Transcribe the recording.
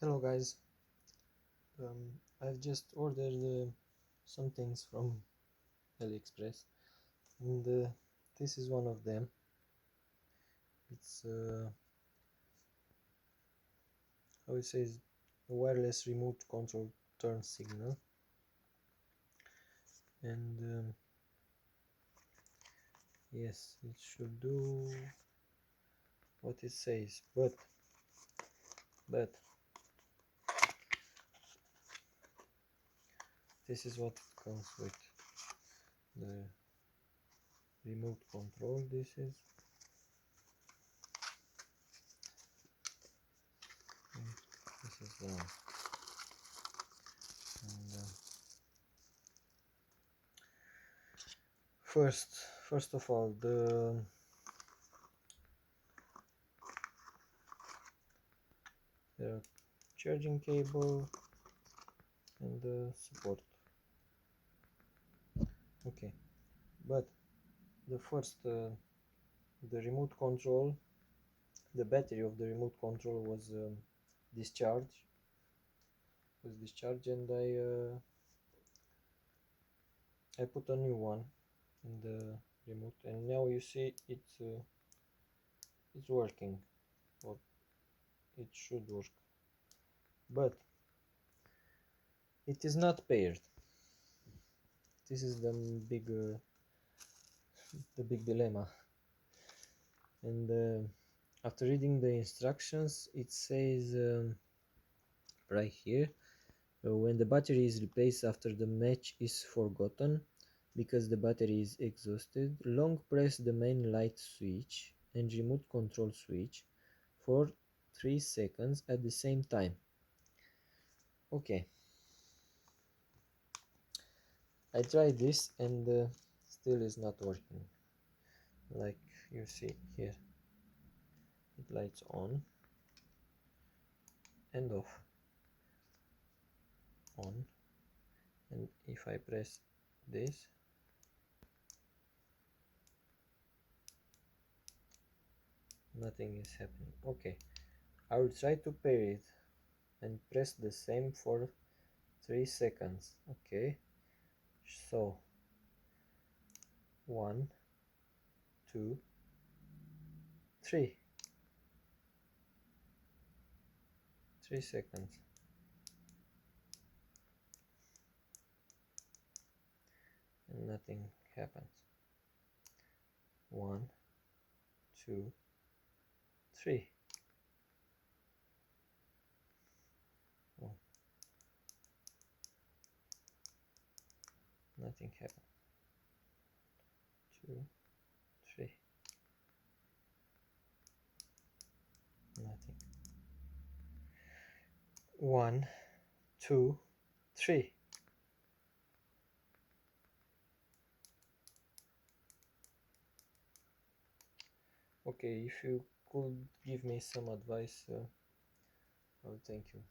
Hello guys, I've just ordered some things from AliExpress and this is one of them. It's how it says a wireless remote control turn signal, and yes, it should do what it says, but this is what it comes with: the remote control. This is the one. And first of all, the charging cable and the support. Okay, but the first the remote control, the battery of the remote control discharged discharged, and I put a new one in the remote, and now you see it's working, or it should work, but it is not paired. This is the big dilemma. And after reading the instructions, it says right here, when the battery is replaced after the match is forgotten because the battery is exhausted, long press the main light switch and remote control switch for 3 seconds at the same time. Okay, I tried this and still is not working. Like you see here, it lights on and off, on, and if I press this, nothing is happening. Okay, I will try to pair it and press the same for 3 seconds. Okay, so 1, 2, 3. 3 seconds. And nothing happens. 1, 2, 3. Oh, nothing happens. 2, 3. Nothing. 1, 2, 3. Okay, if you could give me some advice, I would thank you.